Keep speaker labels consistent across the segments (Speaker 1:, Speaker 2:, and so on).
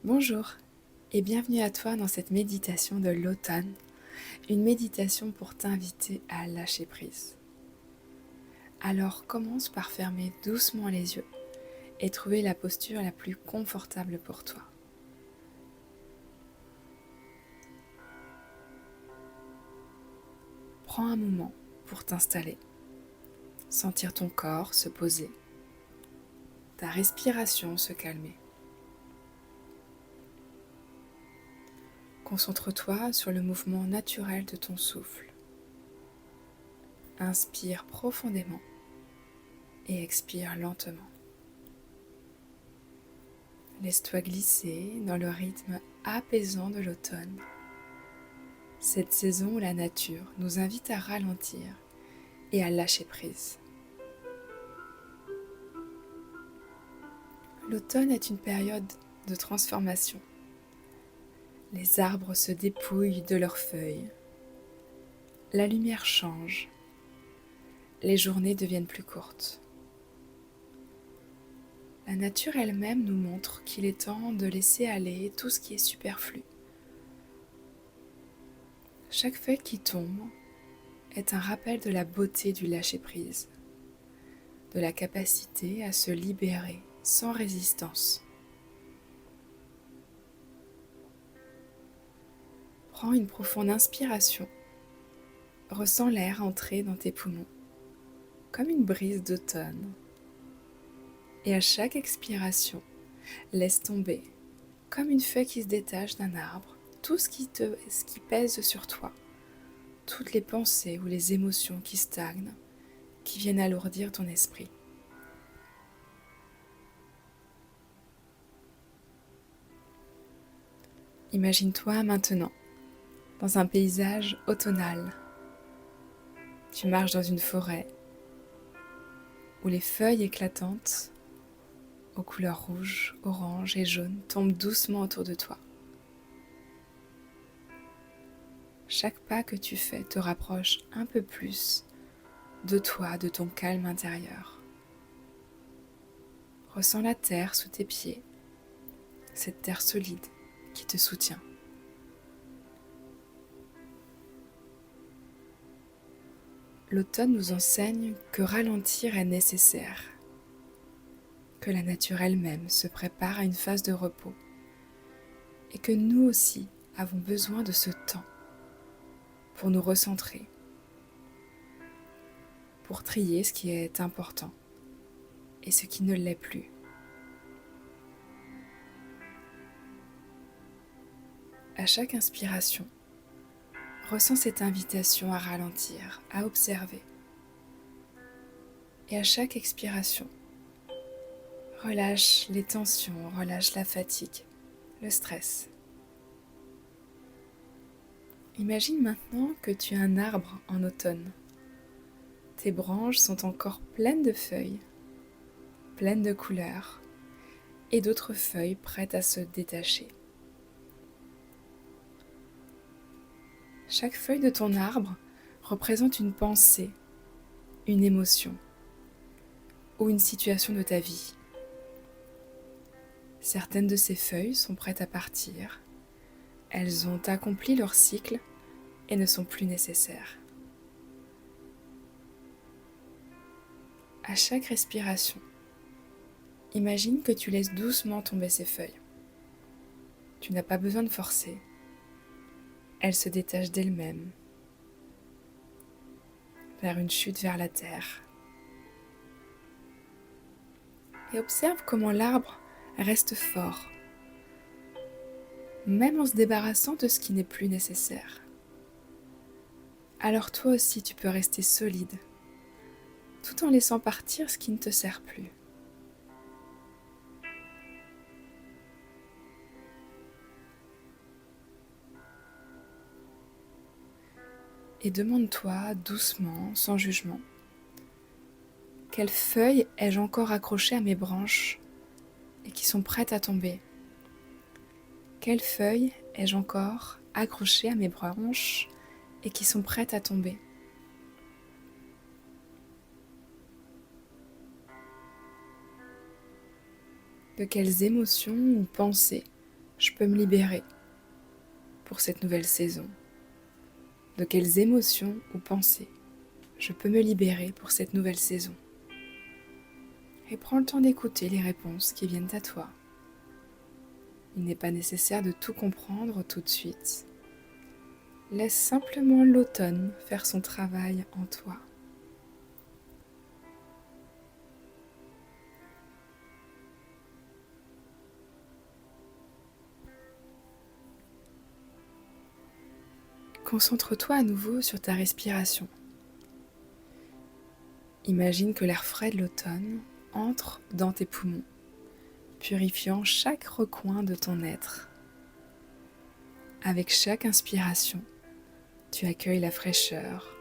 Speaker 1: Bonjour et bienvenue à toi dans cette méditation de l'automne, une méditation pour t'inviter à lâcher prise. Alors commence par fermer doucement les yeux et trouver la posture la plus confortable pour toi. Prends un moment pour t'installer, sentir ton corps se poser, ta respiration se calmer. Concentre-toi sur le mouvement naturel de ton souffle. Inspire profondément et expire lentement. Laisse-toi glisser dans le rythme apaisant de l'automne. Cette saison où la nature nous invite à ralentir et à lâcher prise. L'automne est une période de transformation. Les arbres se dépouillent de leurs feuilles. La lumière change. Les journées deviennent plus courtes. La nature elle-même nous montre qu'il est temps de laisser aller tout ce qui est superflu. Chaque feuille qui tombe est un rappel de la beauté du lâcher-prise, de la capacité à se libérer sans résistance. Prends une profonde inspiration. Ressens l'air entrer dans tes poumons, comme une brise d'automne. Et à chaque expiration, laisse tomber, comme une feuille qui se détache d'un arbre, tout ce qui pèse sur toi, toutes les pensées ou les émotions qui stagnent, qui viennent alourdir ton esprit. Imagine-toi maintenant dans un paysage automnal. Tu marches dans une forêt où les feuilles éclatantes aux couleurs rouges, orange et jaune tombent doucement autour de toi. Chaque pas que tu fais te rapproche un peu plus de toi, de ton calme intérieur. Ressens la terre sous tes pieds, cette terre solide qui te soutient. L'automne nous enseigne que ralentir est nécessaire, que la nature elle-même se prépare à une phase de repos et que nous aussi avons besoin de ce temps pour nous recentrer, pour trier ce qui est important et ce qui ne l'est plus. À chaque inspiration, ressens cette invitation à ralentir, à observer. Et à chaque expiration, relâche les tensions, relâche la fatigue, le stress. Imagine maintenant que tu es un arbre en automne. Tes branches sont encore pleines de feuilles, pleines de couleurs, et d'autres feuilles prêtes à se détacher. Chaque feuille de ton arbre représente une pensée, une émotion ou une situation de ta vie. Certaines de ces feuilles sont prêtes à partir. Elles ont accompli leur cycle et ne sont plus nécessaires. À chaque respiration, imagine que tu laisses doucement tomber ces feuilles. Tu n'as pas besoin de forcer. Elles se détachent d'elles-mêmes vers une chute vers la terre. Et observe comment l'arbre reste fort, même en se débarrassant de ce qui n'est plus nécessaire. Alors toi aussi tu peux rester solide, tout en laissant partir ce qui ne te sert plus. Et demande-toi doucement, sans jugement, quelles feuilles ai-je encore accrochées à mes branches et qui sont prêtes à tomber? Quelles feuilles ai-je encore accrochées à mes branches et qui sont prêtes à tomber? De quelles émotions ou pensées je peux me libérer pour cette nouvelle saison? De quelles émotions ou pensées je peux me libérer pour cette nouvelle saison? Et prends le temps d'écouter les réponses qui viennent à toi. Il n'est pas nécessaire de tout comprendre tout de suite. Laisse simplement l'automne faire son travail en toi. Concentre-toi à nouveau sur ta respiration. Imagine que l'air frais de l'automne entre dans tes poumons, purifiant chaque recoin de ton être. Avec chaque inspiration, tu accueilles la fraîcheur,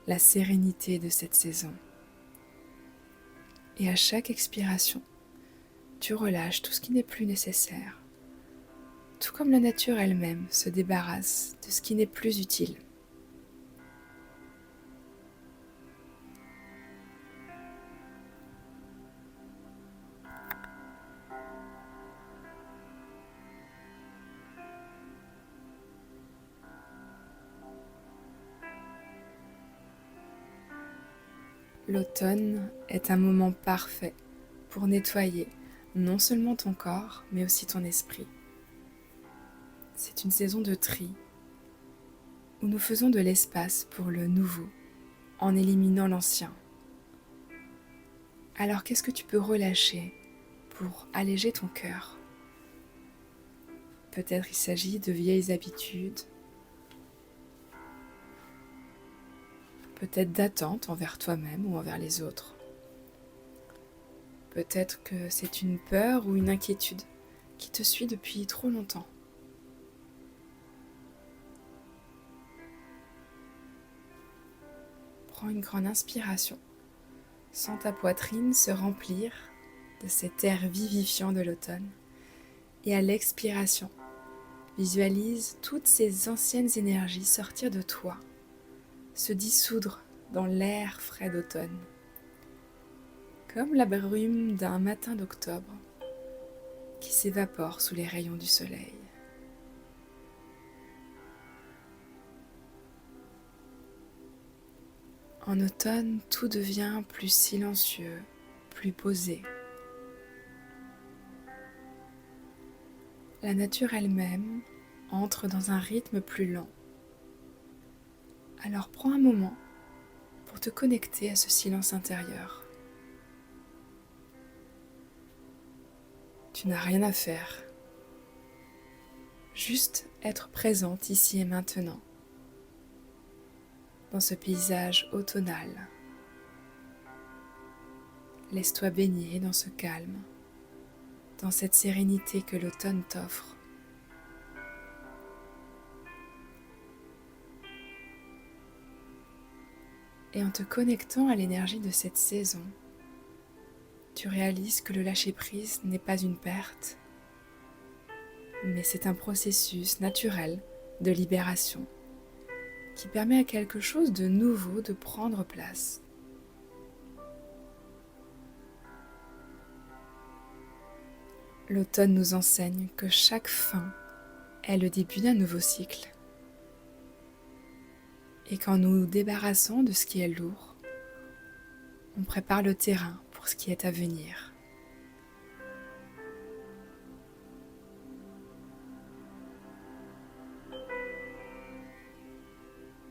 Speaker 1: la sérénité de cette saison. Et à chaque expiration, tu relâches tout ce qui n'est plus nécessaire, tout comme la nature elle-même se débarrasse de ce qui n'est plus utile. L'automne est un moment parfait pour nettoyer non seulement ton corps, mais aussi ton esprit. C'est une saison de tri, où nous faisons de l'espace pour le nouveau, en éliminant l'ancien. Alors qu'est-ce que tu peux relâcher pour alléger ton cœur? Peut-être il s'agit de vieilles habitudes, peut-être d'attentes envers toi-même ou envers les autres. Peut-être que c'est une peur ou une inquiétude qui te suit depuis trop longtemps. Prends une grande inspiration. Sens ta poitrine se remplir de cet air vivifiant de l'automne. Et à l'expiration, visualise toutes ces anciennes énergies sortir de toi, se dissoudre dans l'air frais d'automne, comme la brume d'un matin d'octobre qui s'évapore sous les rayons du soleil. En automne, tout devient plus silencieux, plus posé. La nature elle-même entre dans un rythme plus lent. Alors prends un moment pour te connecter à ce silence intérieur. Tu n'as rien à faire, juste être présente ici et maintenant, dans ce paysage automnal. Laisse-toi baigner dans ce calme, dans cette sérénité que l'automne t'offre. Et en te connectant à l'énergie de cette saison, tu réalises que le lâcher-prise n'est pas une perte, mais c'est un processus naturel de libération qui permet à quelque chose de nouveau de prendre place. L'automne nous enseigne que chaque fin est le début d'un nouveau cycle. Et qu'en nous débarrassant de ce qui est lourd, on prépare le terrain pour ce qui est à venir.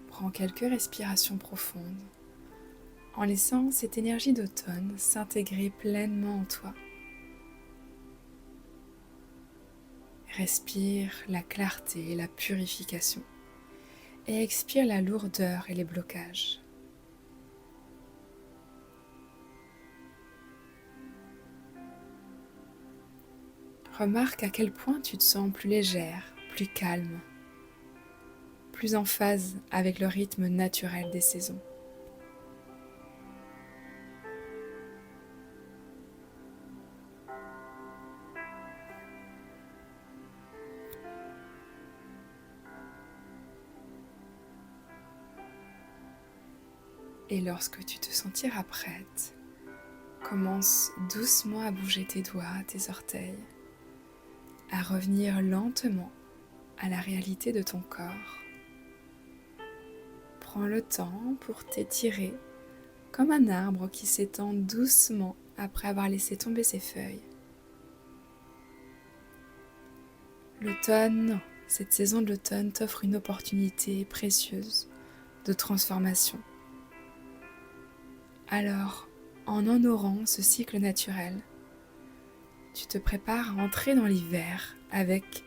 Speaker 1: Prends quelques respirations profondes en laissant cette énergie d'automne s'intégrer pleinement en toi. Respire la clarté et la purification et expire la lourdeur et les blocages. Remarque à quel point tu te sens plus légère, plus calme, plus en phase avec le rythme naturel des saisons. Et lorsque tu te sentiras prête, commence doucement à bouger tes doigts, tes orteils, à revenir lentement à la réalité de ton corps. Prends le temps pour t'étirer comme un arbre qui s'étend doucement après avoir laissé tomber ses feuilles. L'automne, cette saison de l'automne t'offre une opportunité précieuse de transformation. Alors, en honorant ce cycle naturel, tu te prépares à entrer dans l'hiver avec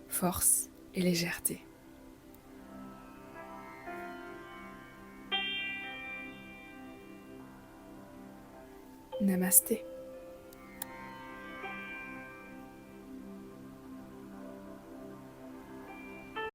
Speaker 1: force et légèreté. Namasté.